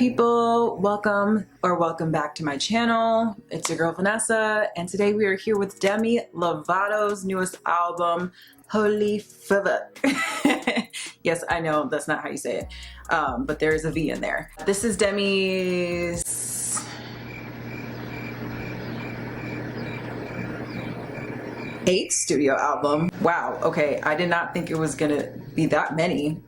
people, welcome back to my channel. It's your girl Vanessa, and today we are here with Demi Lovato's newest album, Fvck. Yes, I know that's not how you say it, but there is a V in there. This is Demi's eighth studio album. Wow, okay, I did not think it was gonna be that many.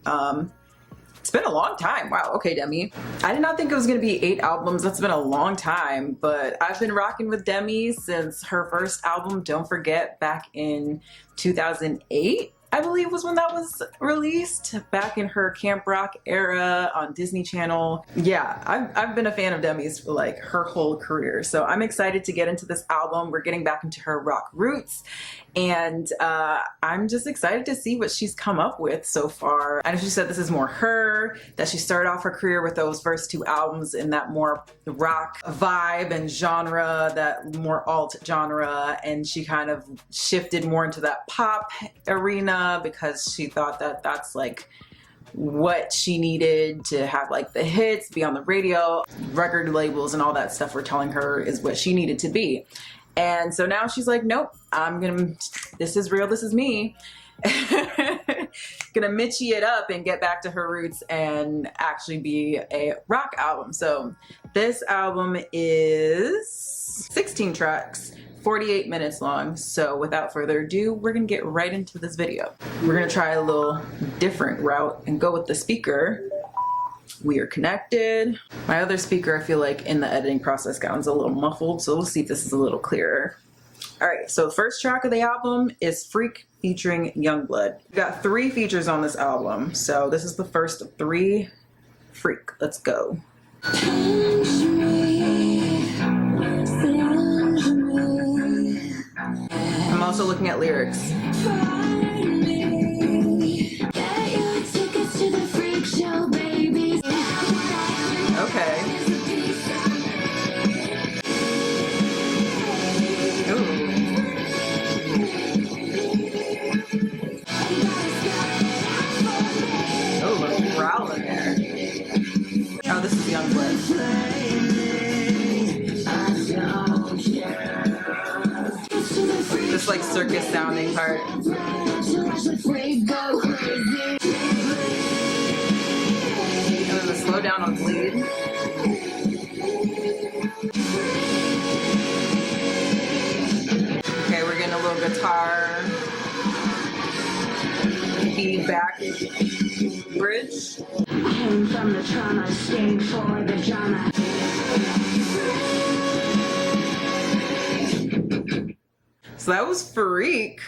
It's been a long time. Wow, okay, Demi. I did not think it was gonna be 8 albums. That's been a long time, but I've been rocking with Demi since her first album, Don't Forget, back in 2008. I believe was when that was released, back in her Camp Rock era on Disney Channel. Yeah, I've been a fan of Demi's for like her whole career. So I'm excited to get into this album. We're getting back into her rock roots, and I'm just excited to see what she's come up with so far. I know she said this is more her, that she started off her career with those first 2 albums in that more rock vibe and genre, that more alt genre, and she kind of shifted more into that pop arena because she thought that that's like what she needed to have, like the hits, be on the radio, record labels and all that stuff were telling her is what she needed to be. And so now she's like, nope, this is real, this is me. Gonna Mitchie it up and get back to her roots and actually be a rock album. So this album is 16 tracks, 48 minutes long. So without further ado, we're gonna get right into this video. We're gonna try a little different route and go with the speaker. We are connected. My other speaker, I feel like in the editing process sounds a little muffled, so we'll see if this is a little clearer. All right, so the first track of the album is Freak featuring Youngblood. We got 3 features on this album, so this is the first of 3. Freak, let's go. I'm also looking at lyrics. Okay. Ooh. Oh, a growl in there. Oh, this is Youngblood. This like circus sounding part. And then the slow down on Bleed. Okay, we're getting a little guitar feedback bridge. Came from the trauma, stayed for the drama. So that was Fvck,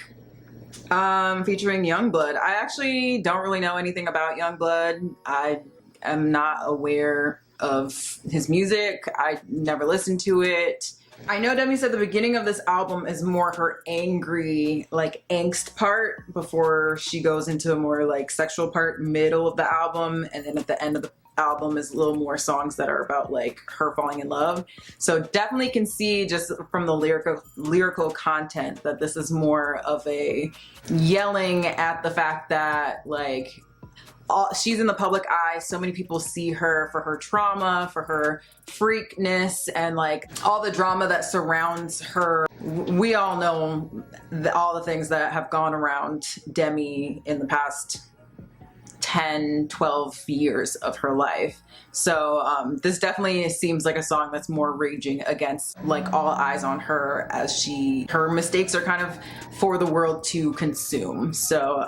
featuring Youngblood. I actually don't really know anything about Youngblood. I am not aware of his music. I never listened to it. I know Demi said the beginning of this album is more her angry, like angst part before she goes into a more like sexual part, middle of the album, and then at the end of the album is a little more songs that are about like her falling in love. So definitely can see just from the lyrical content that this is more of a yelling at the fact that like she's in the public eye. So many people see her for her trauma, for her freakness, and like all the drama that surrounds her. We all know all the things that have gone around Demi in the past 10, 12 years of her life. So this definitely seems like a song that's more raging against like all eyes on her, as her mistakes are kind of for the world to consume. So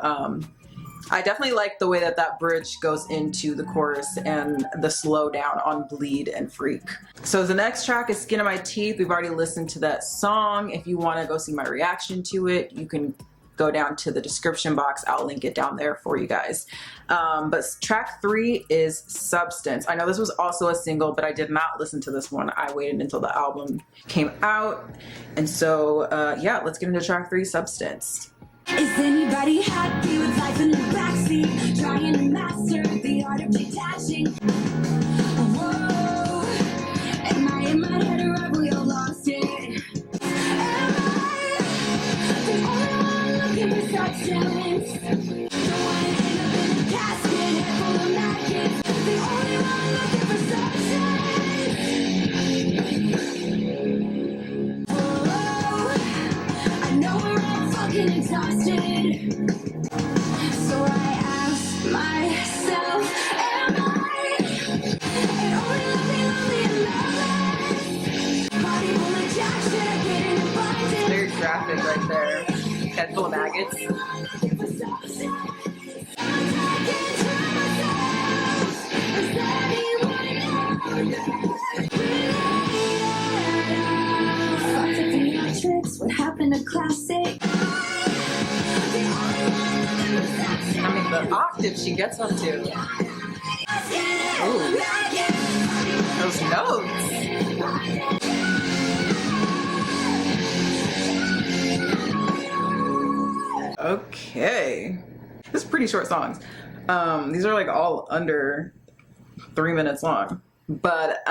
I definitely like the way that that bridge goes into the chorus and the slow down on Bleed and Freak. So the next track is Skin of My Teeth. We've already listened to that song. If you want to go see my reaction to it, you can go down to the description box. I'll link it down there for you guys. But track 3 is Substance. I know this was also a single, but I did not listen to this one. I waited until the album came out. And so, yeah, let's get into track 3, Substance. Is anybody happy with life in the backseat? Trying to master the art of detaching. Whoa, am I in my head or have we all lost it? Am I the only one looking for substance? Don't want to end up in a casket full of maggots. The only one looking for substance. exhausted. So I ask myself, am I? And only lonely and loveless. Body full of jack shit, I get in the body. Very graphic right there. Head full of maggots. What happened to classic? I mean, the octave she gets up to. Ooh. Those notes. Okay. This is pretty short songs. These are like all under 3 minutes long. But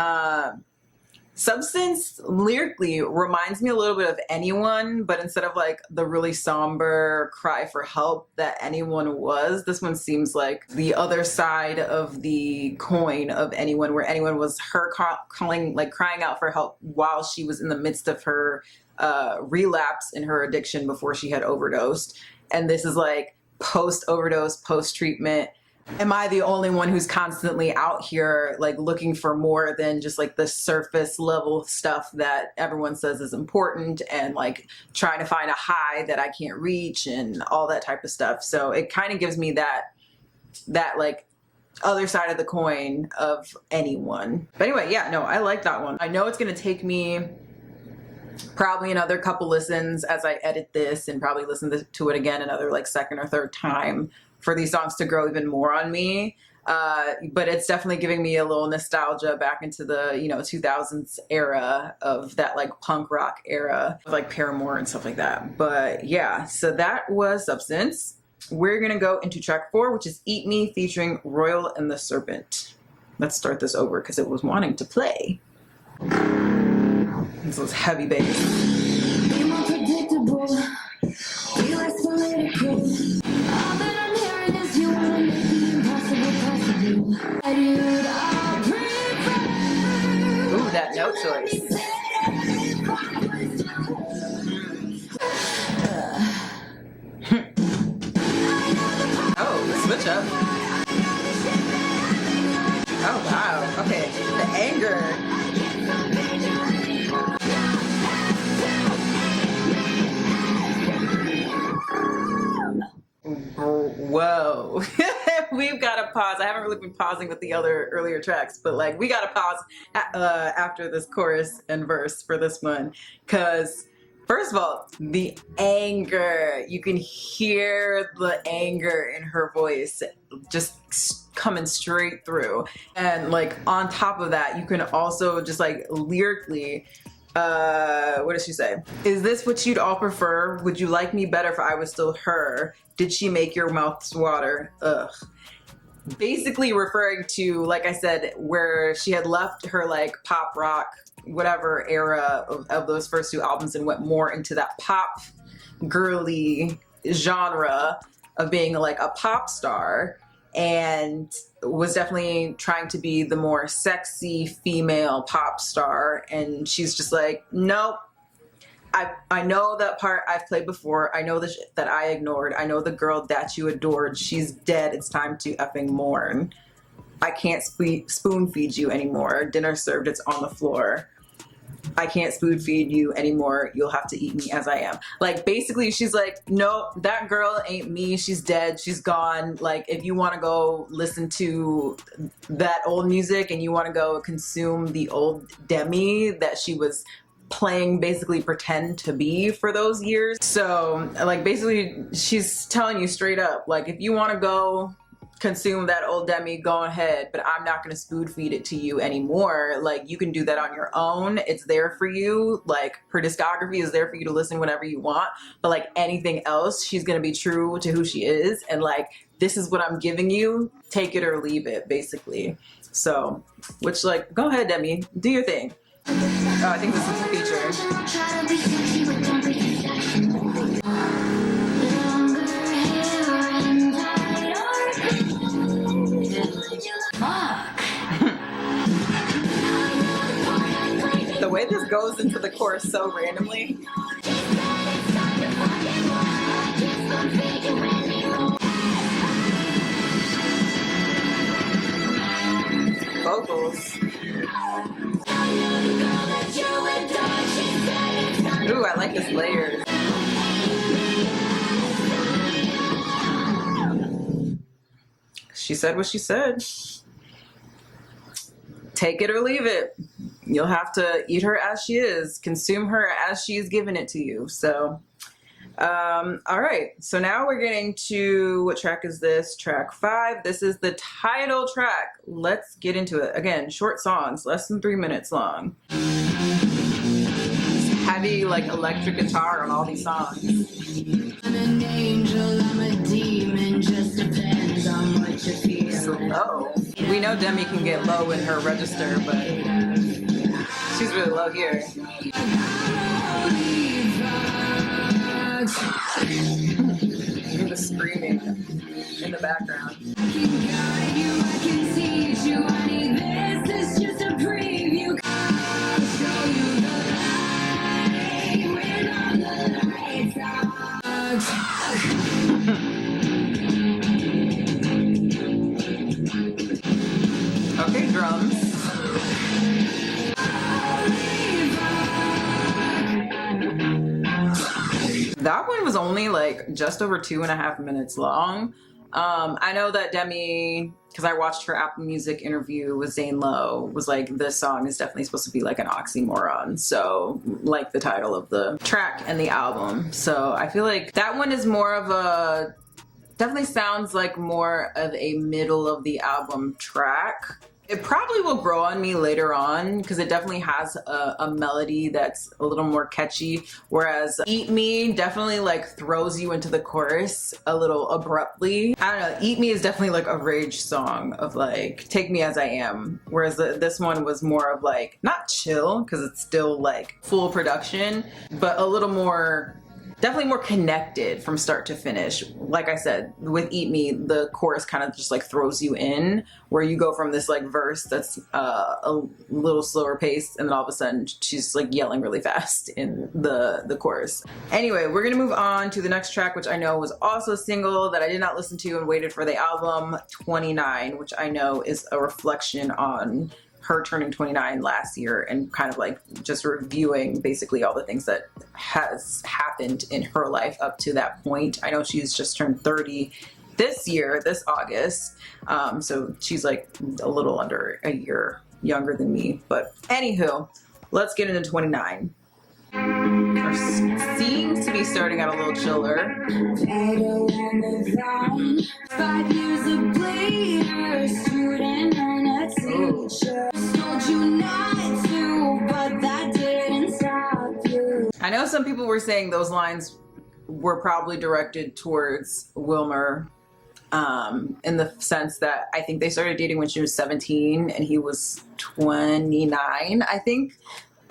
Substance lyrically reminds me a little bit of Anyone, but instead of like the really somber cry for help that Anyone was, this one seems like the other side of the coin of Anyone, where Anyone was her calling, like crying out for help while she was in the midst of her relapse in her addiction before she had overdosed. And this is like post-overdose, post-treatment. Am I the only one who's constantly out here like looking for more than just like the surface level stuff that everyone says is important, and like trying to find a high that I can't reach and all that type of stuff? So it kind of gives me that like other side of the coin of Anyone. But anyway, yeah, no, I like that one. I know it's gonna take me probably another couple listens as I edit this, and probably listen to it again another like second or third time for these songs to grow even more on me. But it's definitely giving me a little nostalgia back into the, 2000s era of that like punk rock era, like Paramore and stuff like that. But yeah, so that was Substance. We're gonna go into track 4, which is Eat Me featuring Royal and the Serpent. Let's start this over because it was wanting to play. This was heavy bass. Be more predictable. Be less political. All that I'm hearing is you wanna make the impossible possible. Dude, I prefer. Ooh, that note choice. Oh, the switch up. Oh wow. Okay, the anger. Whoa. We've got to pause. I haven't really been pausing with the earlier tracks, but like we got to pause after this chorus and verse for this one, because first of all, the anger, you can hear the anger in her voice just coming straight through. And like on top of that, you can also just like lyrically, what does she say? Is this what you'd all prefer? Would you like me better if I was still her? Did she make your mouth water? Ugh. Basically referring to, like I said, where she had left her like pop rock, whatever era of those first 2 albums and went more into that pop girly genre of being like a pop star, and was definitely trying to be the more sexy female pop star. And she's just like, nope. I know that part I've played before. I know the shit that I ignored. I know the girl that you adored. She's dead. It's time to effing mourn. I can't spoon feed you anymore. Dinner served. It's on the floor. I can't spoon feed you anymore. You'll have to eat me as I am. Like, basically, she's like, no, that girl ain't me. She's dead. She's gone. Like, if you want to go listen to that old music and you want to go consume the old Demi that she was playing basically pretend to be for those years. So like basically she's telling you straight up, like, if you want to go consume that old Demi, go ahead, but I'm not going to spoon feed it to you anymore. Like, you can do that on your own. It's there for you. Like, her discography is there for you to listen whenever you want, but like anything else, she's going to be true to who she is, and like, this is what I'm giving you, take it or leave it, basically. So, which, like, go ahead, Demi, do your thing. Oh, I think this is a feature. The way this goes into the chorus so randomly. Ooh, I like this layer. She said what she said. Take it or leave it. You'll have to eat her as she is, consume her as she is giving it to you. So, all right. So now we're getting to, what track is this? Track 5. This is the title track. Let's get into it. Again, short songs, less than 3 minutes long. Heavy, like, electric guitar on all these songs. I'm an angel, I'm a demon, just depends on what you feel. So low. We know Demi can get low in her register, but she's really low here. Hear the screaming in the background. I can guide you, I can teach you, I need this is just a preview. I'll show you the light when all the lights are. Okay, drums. That one was only like just over 2.5 minutes long. I know that Demi, because I watched her Apple Music interview with Zane Lowe, was like, this song is definitely supposed to be like an oxymoron. So, like the title of the track and the album. So I feel like that one is more of a, definitely sounds like more of a middle of the album track. It probably will grow on me later on because it definitely has a melody that's a little more catchy, whereas Eat Me definitely like throws you into the chorus a little abruptly. I don't know, Eat Me is definitely like a rage song of like take me as I am, whereas this one was more of like not chill because it's still like full production, but a little more, definitely more connected from start to finish. Like I said, with Eat Me, the chorus kind of just like throws you in, where you go from this like verse that's a little slower pace, and then all of a sudden she's like yelling really fast in the chorus. Anyway, we're gonna move on to the next track, which I know was also a single that I did not listen to and waited for the album, 29, which I know is a reflection on her turning 29 last year and kind of like just reviewing basically all the things that has happened in her life up to that point. I know she's just turned 30 this year, this August. So she's like a little under a year younger than me. But anywho, let's get into 29. Seems to be starting out a little chiller. 5 years of later, student and a teacher. Told you not to, but that didn't stop you. I know some people were saying those lines were probably directed towards Wilmer, in the sense that I think they started dating when she was 17 and he was 29, I think.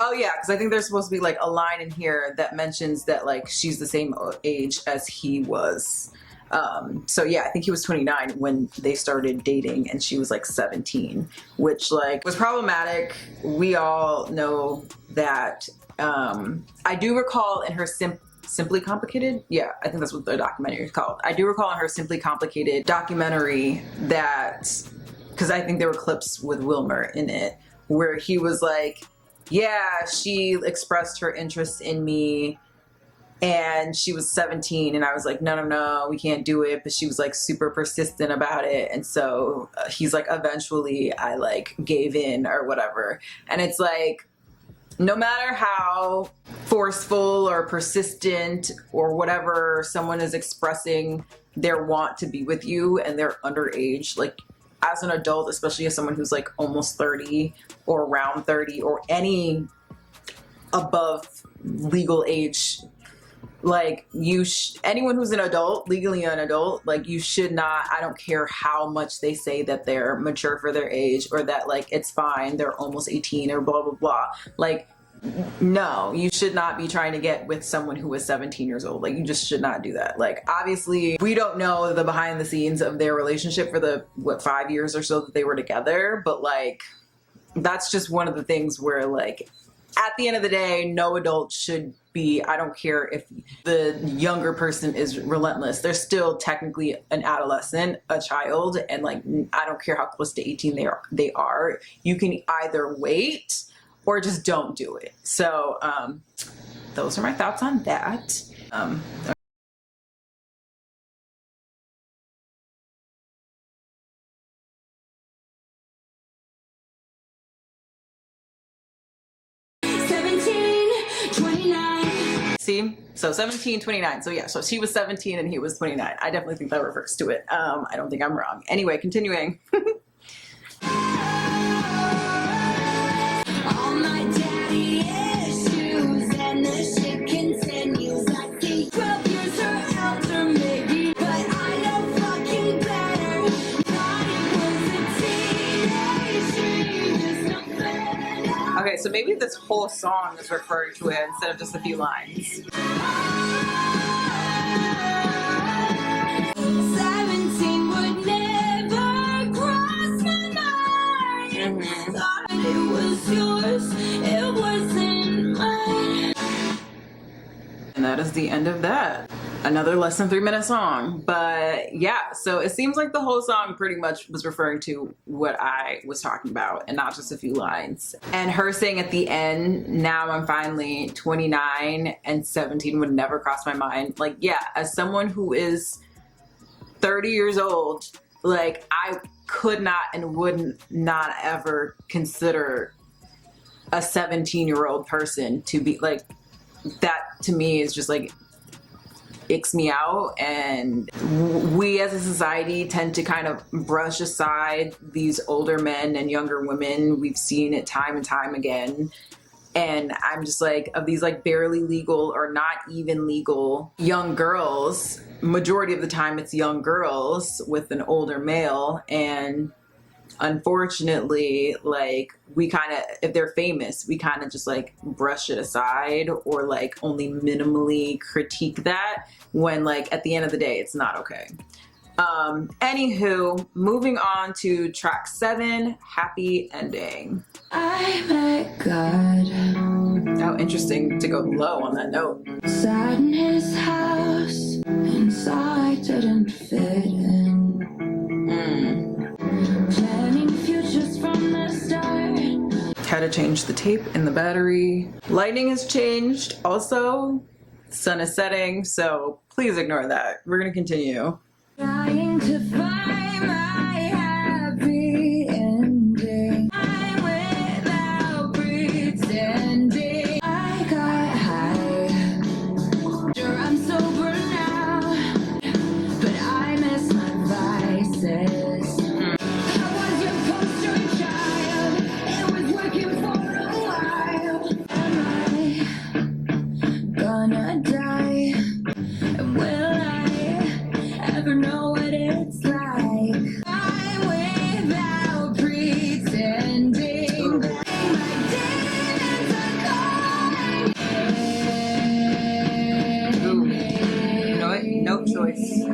Oh yeah, because I think there's supposed to be like a line in here that mentions that like she's the same age as he was. So yeah, I think he was 29 when they started dating and she was like 17, which like was problematic. We all know that. I do recall in her Simply Complicated. Yeah, I think that's what the documentary is called. I do recall in her Simply Complicated documentary that, because I think there were clips with Wilmer in it where he was like, yeah, she expressed her interest in me and she was 17 and I was like, no, we can't do it. But she was like super persistent about it. And so he's like, eventually I like gave in or whatever. And it's like, no matter how forceful or persistent or whatever someone is expressing their want to be with you and they're underage, like as an adult, especially as someone who's like almost 30 or around 30 or any above legal age, like anyone who's an adult, legally an adult, like you should not, I don't care how much they say that they're mature for their age or that like it's fine, they're almost 18 or blah, blah, blah. Like, no, you should not be trying to get with someone who was 17 years old. Like, you just should not do that. Like, obviously, we don't know the behind the scenes of their relationship for the, 5 years or so that they were together. But, like, that's just one of the things where, like, at the end of the day, no adult should be, I don't care if the younger person is relentless. They're still technically an adolescent, a child, and like, I don't care how close to 18 they are. You can either wait or just don't do it. So those are my thoughts on that. See, so 17, 29. So yeah, so she was 17 and he was 29. I definitely think that refers to it. I don't think I'm wrong. Anyway, continuing. All my daddy issues and the shit continues. I think 12 years or elder maybe, but I know fucking better. Thought it was a teenage dream, just a better. Okay, so maybe this whole song is referring to it instead of just a few lines. 17 would never cross my mind. Thought it was yours, it wasn't mine. And that is the end of that. Another less than 3-minute song. But yeah, so it seems like the whole song pretty much was referring to what I was talking about and not just a few lines. And her saying at the end, now I'm finally 29 and 17 would never cross my mind. Like, yeah, as someone who is 30 years old, like, I could not and would not ever consider a 17-year-old person to be like, that to me is just like, icks me out. And we as a society tend to kind of brush aside these older men and younger women. We've seen it time and time again. And I'm just like, of these like barely legal or not even legal young girls, majority of the time it's young girls with an older male. And unfortunately, like, we kind of, if they're famous, we kind of just like brush it aside or like only minimally critique that, when like at the end of the day it's not okay. Anywho, moving on to track 7, Happy Ending. I met God. Oh, interesting to go low on that note. Sat in his house, inside didn't fit in. Planning futures from the start. Had to change the tape in the battery. Lighting has changed also. Sun is setting, so please ignore that. We're gonna continue. Trying to find my happy ending. I'm without pretending. I got high. Sure, I'm sober now, but I miss my vices. I was your poster child. It was working for a while. Am I gonna die? Will I ever know what it's like? I'm without pretending that my demons are calling. You know what? No choice.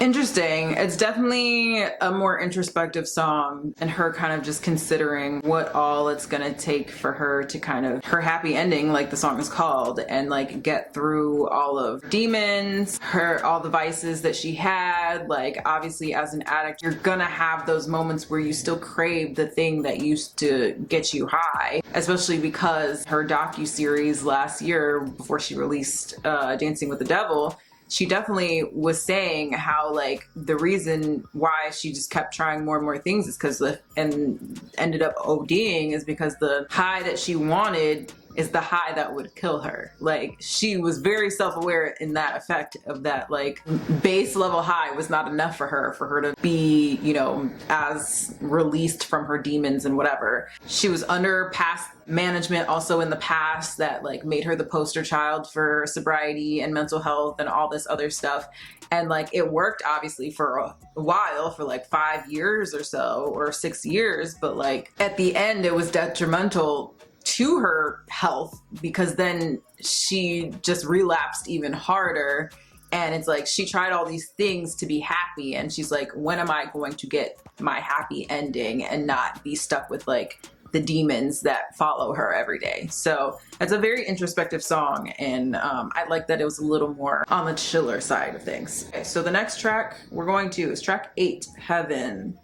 Interesting. It's definitely a more introspective song, and her kind of just considering what all it's gonna take for her to kind of, her happy ending, like the song is called, and like get through all of demons, all the vices that she had. Like, obviously as an addict, you're gonna have those moments where you still crave the thing that used to get you high, especially because her docu-series last year, before she released Dancing with the Devil, she definitely was saying how like the reason why she just kept trying more and more things is because and ended up ODing is because the high that she wanted is the high that would kill her. Like, she was very self-aware in that effect of that, like, base level high was not enough for her to be, you know, as released from her demons and whatever. She was under past management also in the past that like made her the poster child for sobriety and mental health and all this other stuff. And like, it worked obviously for a while, for like 5 years or so, or 6 years, but like at the end it was detrimental to her health, because then she just relapsed even harder. And it's like she tried all these things to be happy, and she's like, when am I going to get my happy ending and not be stuck with like the demons that follow her every day? So it's a very introspective song, and I like that it was a little more on the chiller side of things. Okay, so the next track we're going to is track 8, Heaven.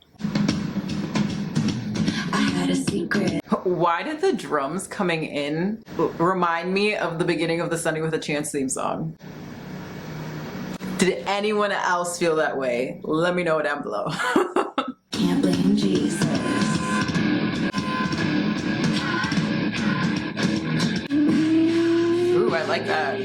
I had a secret. Why did the drums coming in remind me of the beginning of the Sunny with a Chance theme song? Did anyone else feel that way? Let me know down below. Can't blame Jesus. Ooh, I like that.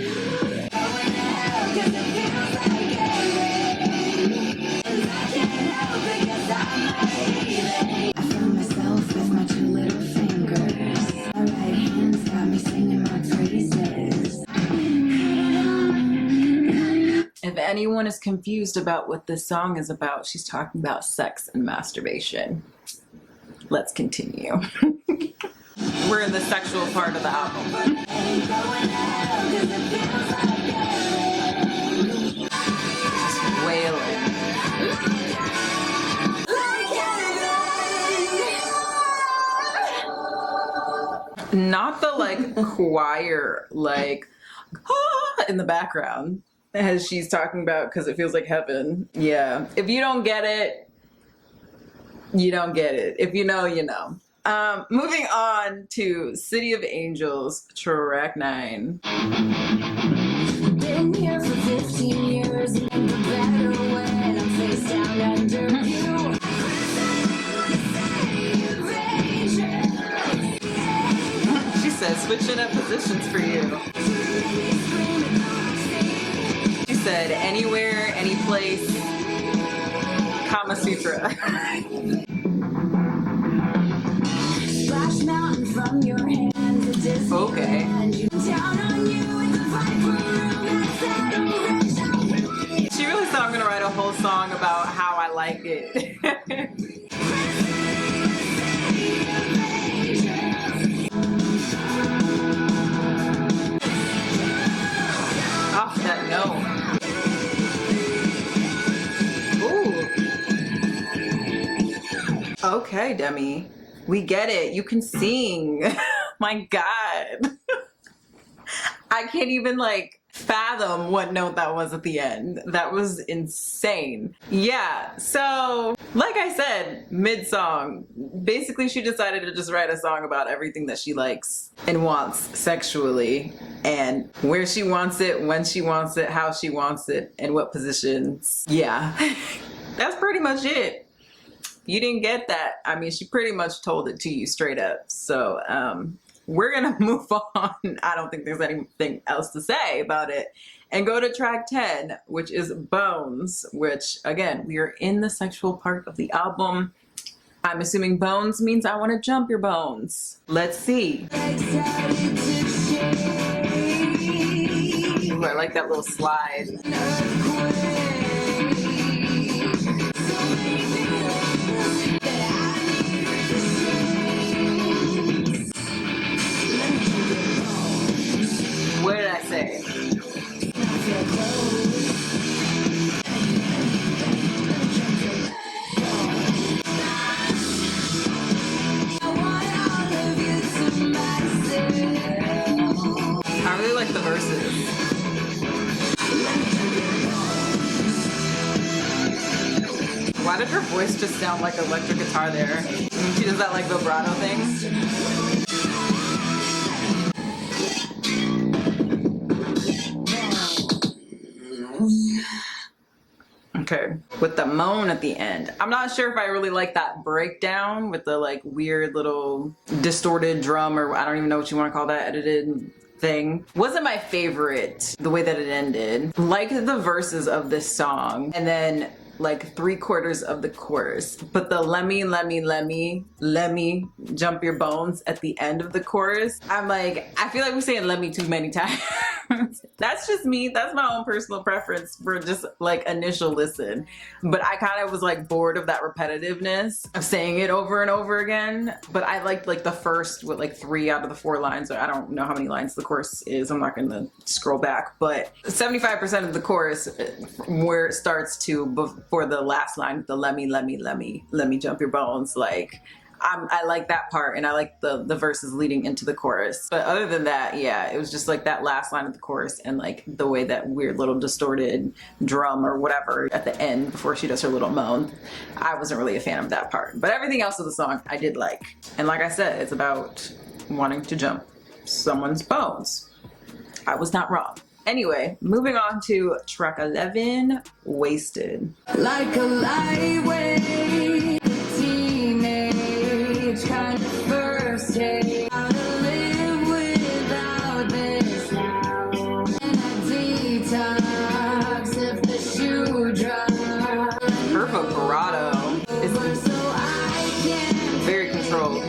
I found myself with my 2 little fingers. My right hand's got me singing my praises. If anyone is confused about what this song is about, she's talking about sex and masturbation. Let's continue. We're in the sexual part of the album. Just wailing. Not the like choir, like in the background as she's talking about, because it feels like heaven. Yeah. If you don't get it, you don't get it. If you know, you know. Moving on to City of Angels, track 9. Been here for 15 years, make a better when I'm face down under you. She says, switching up positions for you. She said, anywhere, any place, Kama Sutra. Splash mountain from your hands, a Disney Okay. down on you in the viper room, She really thought I'm gonna write a whole song about how I like it. Off that note. Ooh. Okay, Demi. We get it. You can sing. My God. I can't even like fathom what note that was at the end. That was insane. Yeah, so like I said, mid-song, basically she decided to just write a song about everything that she likes and wants sexually, and where she wants it, when she wants it, how she wants it, and what positions. Yeah, that's pretty much it. You didn't get that. I mean, she pretty much told it to you straight up. So we're gonna move on. I don't think there's anything else to say about it, and go to track 10, which is Bones, which again, we are in the sexual part of the album. I'm assuming bones means I want to jump your bones. Let's see. Ooh, I like that little slide. What did I say? I really like the verses. Why did her voice just sound like electric guitar there? She does that like vibrato thing. Okay, with the moan at the end. I'm not sure if I really like that breakdown with the like weird little distorted drum, or I don't even know what you want to call that edited thing. Wasn't my favorite the way that it ended. Like the verses of this song, and then like 3/4 of the chorus, but the let me jump your bones at the end of the chorus, I'm like, I feel like we're saying let me too many times. That's just me. That's my own personal preference for just like initial listen. But I kind of was like bored of that repetitiveness of saying it over and over again. But I liked like the first with like 3 out of the 4 lines. I don't know how many lines the chorus is. I'm not going to scroll back. But 75% of the chorus where it starts to before the last line, the let me jump your bones. Like, I like that part, and I like the verses leading into the chorus. But other than that, yeah, it was just like that last line of the chorus and like the way that weird little distorted drum or whatever at the end before she does her little moan. I wasn't really a fan of that part. But everything else of the song I did like. And like I said, it's about wanting to jump someone's bones. I was not wrong. Anyway, moving on to track 11, Wasted. Like a lightweight teenage kind of first take. How to live without this now. And a detox if the shoe drops. Her vibrato is So I can very controlled.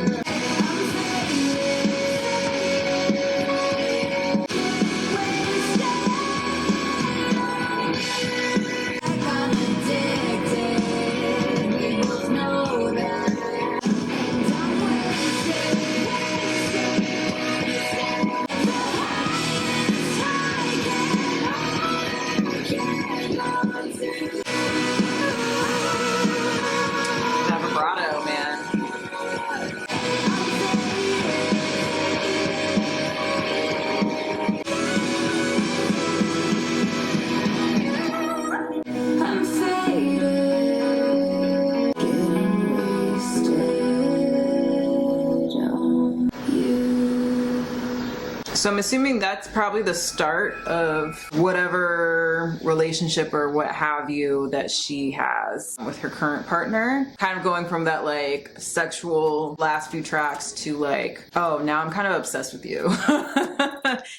That vibrato, man. I'm faded, getting wasted on you. So I'm assuming that's probably the start of whatever relationship or what have you that she has with her current partner. Kind of going from that like sexual last few tracks to like, oh, now I'm kind of obsessed with you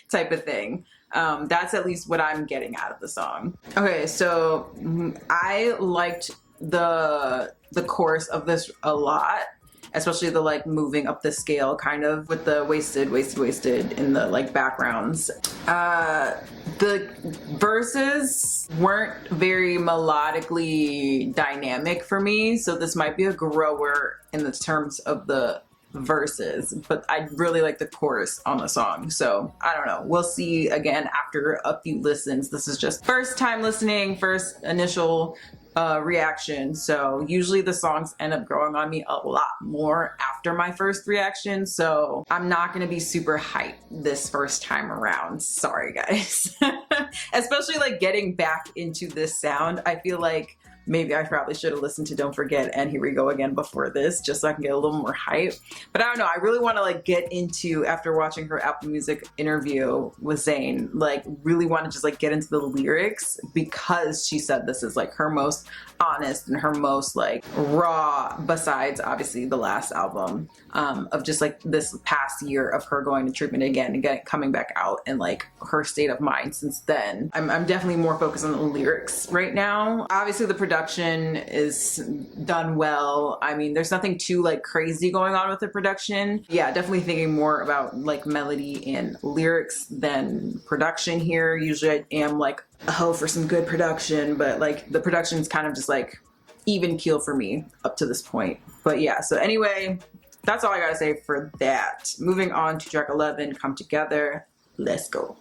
type of thing. That's at least what I'm getting out of the song. Okay, so I liked the chorus of this a lot. Especially the like moving up the scale kind of with the wasted in the like backgrounds. The verses weren't very melodically dynamic for me, so this might be a grower in the terms of the verses, but I really like the chorus on the song. So I don't know, we'll see again after a few listens. This is just first time listening, first initial reaction. So usually the songs end up growing on me a lot more after my first reaction. So I'm not going to be super hyped this first time around. Sorry guys. Especially like getting back into this sound. I feel like maybe I probably should have listened to Don't Forget and Here We Go Again before this, just so I can get a little more hype. But I don't know, I really want to like get into, after watching her Apple Music interview with Zayn, like really want to just like get into the lyrics, because she said this is like her most honest and her most like raw, besides obviously the last album, of just like this past year of her going to treatment again and coming back out, and like her state of mind since then. I'm definitely more focused on the lyrics right now. Obviously the production is done well. I mean, there's nothing too like crazy going on with the production. Yeah, definitely thinking more about like melody and lyrics than production here. Usually I am like a hoe for some good production, but like the production's kind of just like even keel for me up to this point. But yeah, so anyway, that's all I gotta say for that. Moving on to track 11, Come Together. Let's go.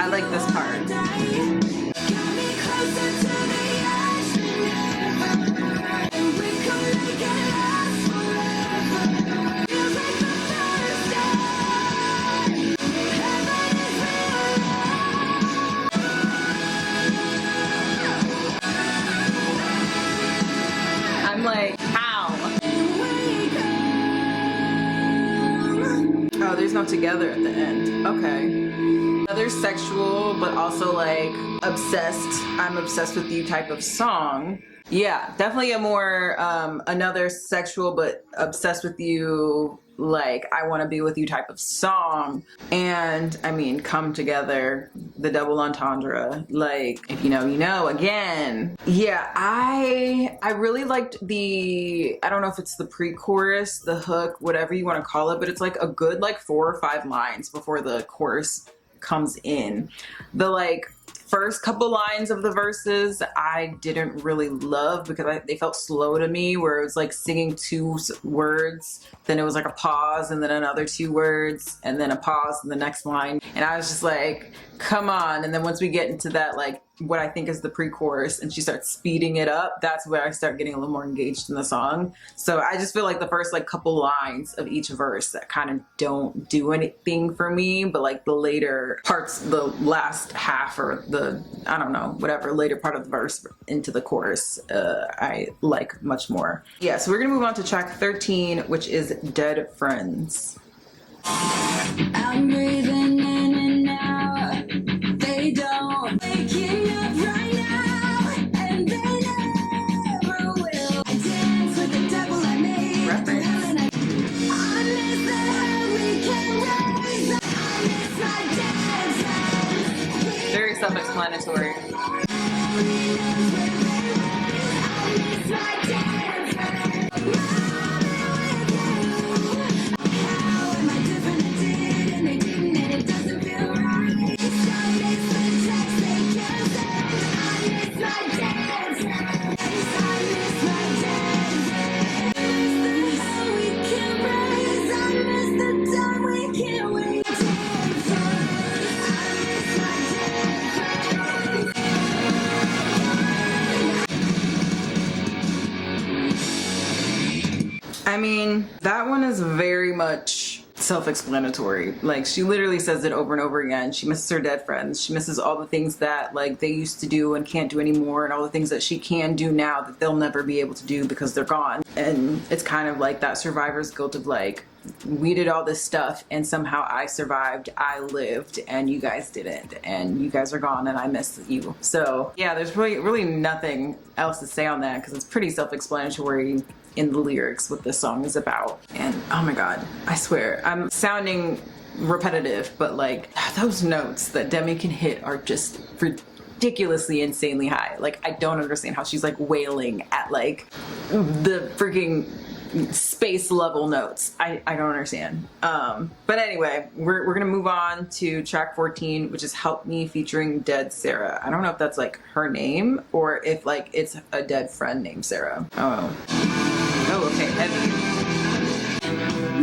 I like this part. I'm like, how? Oh, there's no together at the end. Okay. Now another sexual but also like obsessed, I'm obsessed with you type of song. Yeah, definitely a more another sexual but obsessed with you, like I want to be with you type of song. And I mean, Come Together, the double entendre, like if you know you know, again. Yeah, I really liked the, I don't know if it's the pre-chorus, the hook, whatever you want to call it, but it's like a good like 4 or 5 lines before the chorus comes in. The like first couple lines of the verses I didn't really love because they felt slow to me, where it was like singing 2 words, then it was like a pause, and then another 2 words, and then a pause in the next line, and I was just like, come on. And then once we get into that, like what I think is the pre-chorus, and she starts speeding it up, that's where I start getting a little more engaged in the song. So I just feel like the first like couple lines of each verse that kind of don't do anything for me, but like the later parts, the last half or the, I don't know, whatever, later part of the verse into the chorus, I like much more. Yeah, so we're gonna move on to track 13, which is Dead Friends. I'm breathing in and out. They don't waking up right now, and they never will. I dance with the devil I made. Reference. I miss the hell we can raise. I miss my dance. Very self-explanatory. I miss my dance. How am I different? I did and they didn't, and it doesn't feel right. I miss the text they can't send. I miss my dance. I miss my dance. I miss the hell we can raise. I miss the time we can't wait. I miss my dance. I mean, that one is very much self-explanatory. Like, she literally says it over and over again. She misses her dead friends. She misses all the things that like they used to do and can't do anymore, and all the things that she can do now that they'll never be able to do because they're gone. And it's kind of like that survivor's guilt of like, we did all this stuff and somehow I survived, I lived, and you guys didn't, and you guys are gone and I miss you. So yeah, there's really nothing else to say on that because it's pretty self-explanatory in the lyrics what this song is about. And oh my god, I swear I'm sounding repetitive, but like those notes that Demi can hit are just ridiculously insanely high. Like I don't understand how she's like wailing at like the freaking space level notes. I don't understand. But anyway, we're gonna move on to track 14, which is Help Me featuring Dead Sarah. I don't know if that's like her name or if like it's a dead friend named Sarah. Oh, okay, heavy.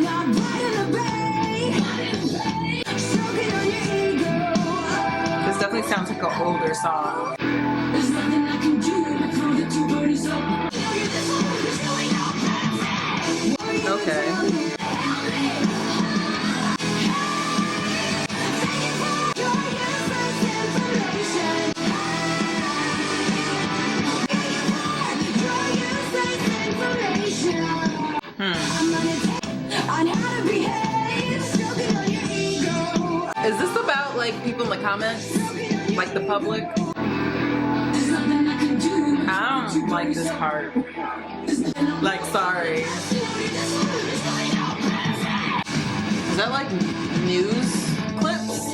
Not right in the bay, stroking on your ego. This definitely sounds like an older song. There's nothing I can do to throw the 2 birdies up. This one is really not perfect. Okay. Is this about like people in the comments? Like the public? I don't like this part. Like, sorry. Is that like news clips?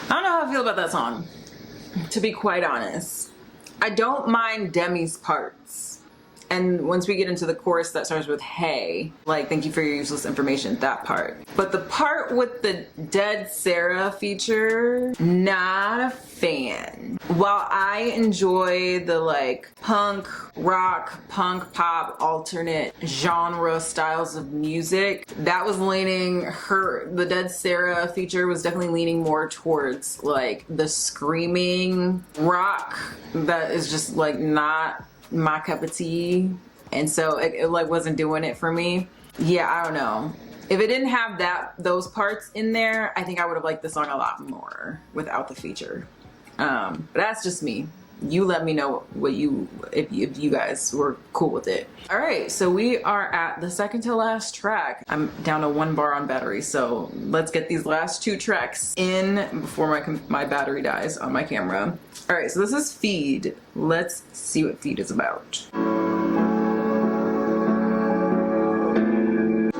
I don't know how I feel about that song, to be quite honest. I don't mind Demi's parts. And once we get into the chorus that starts with hey, like thank you for your useless information, that part. But the part with the Dead Sarah feature, not a fan. While I enjoy the like punk, rock, punk, pop, alternate genre styles of music, that was leaning the Dead Sarah feature was definitely leaning more towards like the screaming rock that is just like not my cup of tea, and so it like wasn't doing it for me. Yeah, I don't know. If it didn't have those parts in there, I think I would have liked the song a lot more without the feature. But that's just me. you let me know what if you guys were cool with it. All right, so we are at the second to last track. I'm down to 1 bar on battery, so let's get these last 2 tracks in before my battery dies on my camera. All right, so this is Feed. Let's see what Feed is about.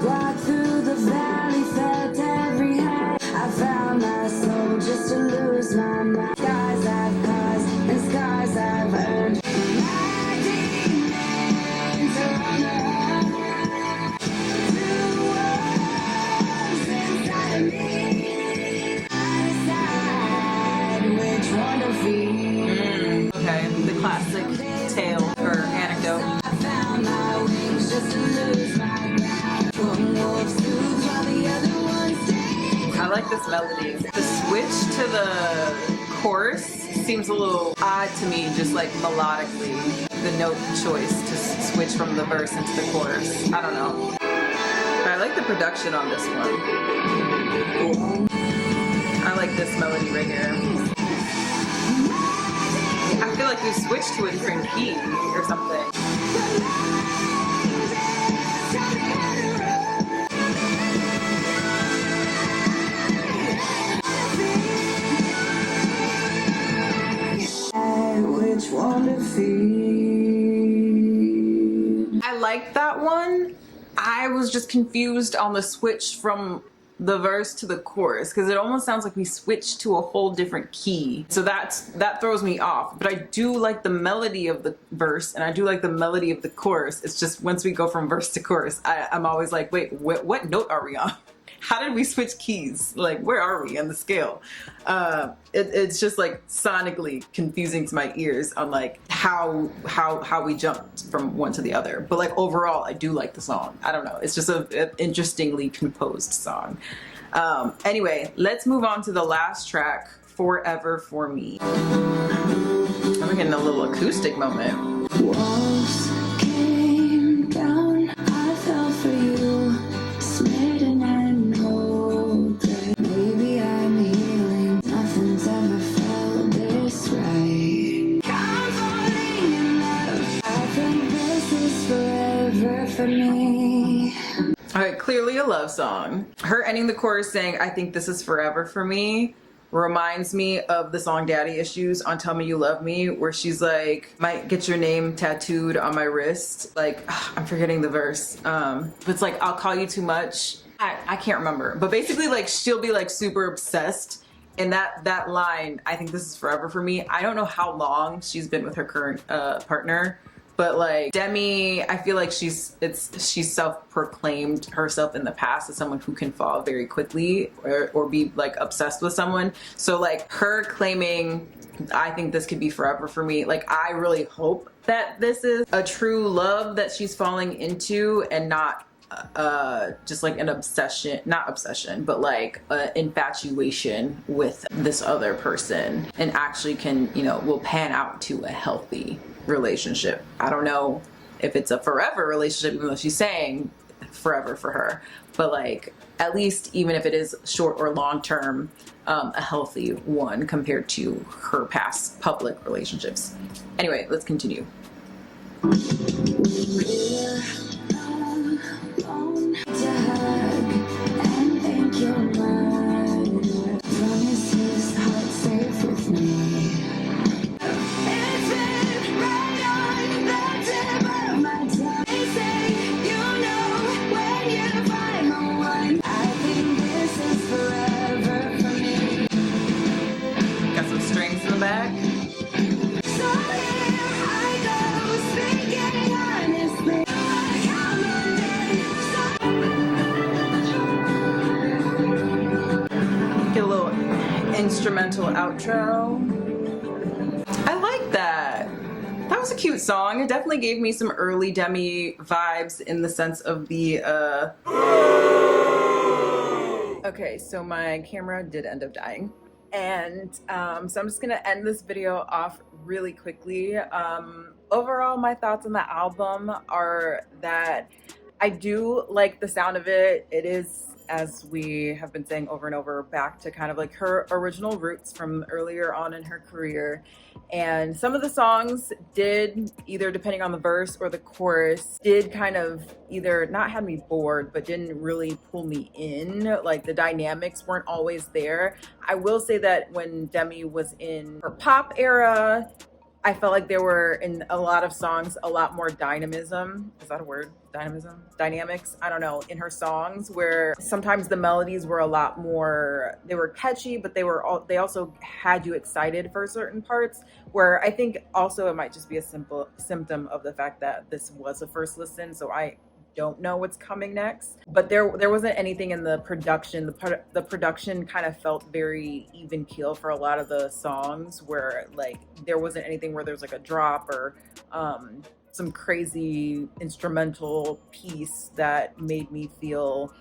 Walked through the valley, felt every high. I found my soul just to lose my mind. Skies I've caused and scars I've earned. My demons are on the run. Two worlds inside of me. I decide which one to feed. Okay, the classic tale or anecdote. I found my wings just to lose my ground. One wolf soothes while the other one stays. I like this melody. The switch to the chorus seems a little odd to me, just like melodically. The note choice to switch from the verse into the chorus. I don't know. But I like the production on this one. I like this melody right here. I feel like we switched to a different key or something. Which one to feed? I like that one. I was just confused on the switch from the verse to the chorus because it almost sounds like we switched to a whole different key. So that throws me off. But I do like the melody of the verse and I do like the melody of the chorus. It's just once we go from verse to chorus, I'm always like, wait, what note are we on? How did we switch keys? Like, where are we on the scale? It's just like sonically confusing to my ears on like how we jumped from one to the other. But like overall, I do like the song. I don't know. It's just an interestingly composed song. Anyway, let's move on to the last track, Forever for Me. I'm getting a little acoustic moment. Walls came down, I fell for you, smitten and golden. Maybe I'm healing, nothing's ever felt this right. I'm falling in love, I think this is forever for me. All right, clearly a love song. Her ending the chorus saying, I think this is forever for me, reminds me of the song Daddy Issues on Tell Me You Love Me, where she's like, might get your name tattooed on my wrist. Like, I'm forgetting the verse. But it's like, I'll call you too much. I can't remember. But basically, like, she'll be like super obsessed. And that line, I think this is forever for me. I don't know how long she's been with her current partner. But like Demi, I feel like she's self-proclaimed herself in the past as someone who can fall very quickly or be like obsessed with someone. So like her claiming, I think this could be forever for me. Like I really hope that this is a true love that she's falling into and not just like an obsession, not obsession, but like infatuation with this other person and actually can, will pan out to a healthy relationship. I don't know if it's a forever relationship, even though she's saying forever for her, but like at least even if it is short or long term, a healthy one compared to her past public relationships. Anyway, let's continue. To hug and think you're mine. Promise his heart safe with me. It's been right on the tip of my tongue. They say you know when you find the one. I think this is forever for me. Got some strings in the back. So here I go, speaking honestly. Get a little instrumental outro. I like that. That was a cute song. It definitely gave me some early Demi vibes in the sense of the Okay, so my camera did end up dying. And so I'm just gonna end this video off really quickly. Overall, my thoughts on the album are that I do like the sound of it. It is as we have been saying over and over, back to kind of like her original roots from earlier on in her career. And some of the songs did, either depending on the verse or the chorus, did kind of either not have me bored, but didn't really pull me in. Like the dynamics weren't always there. I will say that when Demi was in her pop era, I felt like there were in a lot of songs a lot more dynamism. Is that a word? Dynamism? Dynamics? I don't know. In her songs, where sometimes the melodies were a lot more, they were catchy, but they also had you excited for certain parts, where I think also it might just be a simple symptom of the fact that this was a first listen. So I don't know what's coming next, but there wasn't anything in the production. The production kind of felt very even keel for a lot of the songs, where like there wasn't anything where there's like a drop or some crazy instrumental piece that made me feel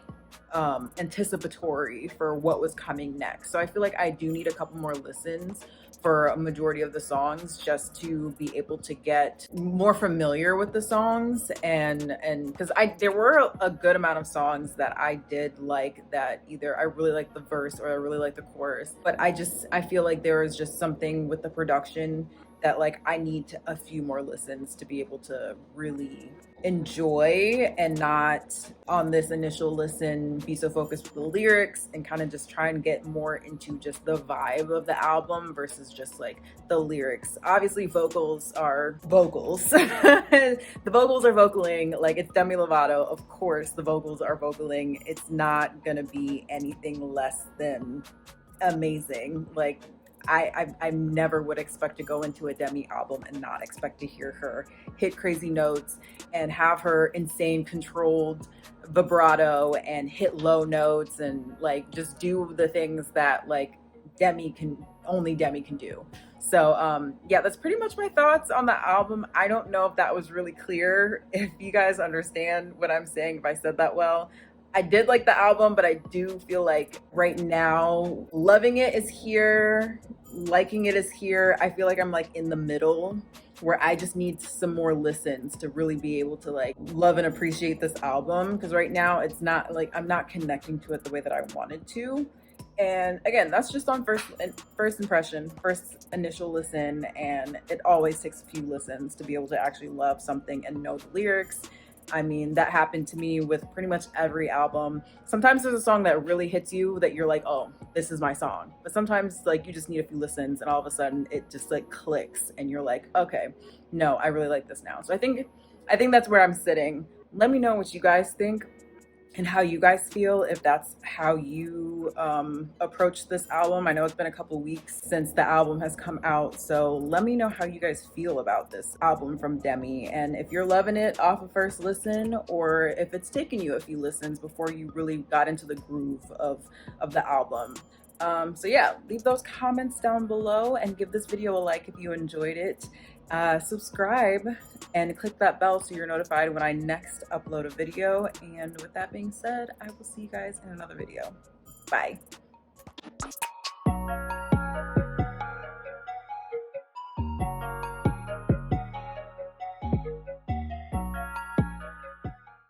anticipatory for what was coming next. So I feel like I do need a couple more listens for a majority of the songs, just to be able to get more familiar with the songs. And because there were a good amount of songs that I did like, that either I really like the verse or I really like the chorus, but I feel like there is just something with the production that like I need a few more listens to be able to really enjoy, and not on this initial listen be so focused with the lyrics and kind of just try and get more into just the vibe of the album versus just like the lyrics. Obviously vocals are vocals. The vocals are vocaling, like it's Demi Lovato, of course the vocals are vocaling. It's not gonna be anything less than amazing. Like I never would expect to go into a Demi album and not expect to hear her hit crazy notes and have her insane controlled vibrato and hit low notes and like just do the things that like only Demi can do. So yeah, that's pretty much my thoughts on the album. I don't know if that was really clear, if you guys understand what I'm saying, if I said that well. I did like the album, but I do feel like right now, loving it is here, liking it is here. I feel like I'm like in the middle, where I just need some more listens to really be able to like love and appreciate this album. Because right now it's not like I'm not connecting to it the way that I wanted to. And again, that's just on first impression, first initial listen, and it always takes a few listens to be able to actually love something and know the lyrics. I mean, that happened to me with pretty much every album. Sometimes there's a song that really hits you that you're like, oh, this is my song. But sometimes like you just need a few listens and all of a sudden it just like clicks and you're like, okay, no, I really like this now. So I think that's where I'm sitting. Let me know what you guys think and how you guys feel, if that's how you approach this album. I know it's been a couple weeks since the album has come out, so let me know how you guys feel about this album from Demi, and if you're loving it off of first listen, or if it's taken you a few listens before you really got into the groove of the album. So yeah, leave those comments down below and give this video a like if you enjoyed it. Subscribe and click that bell so you're notified when I next upload a video. And with that being said, I will see you guys in another video. Bye.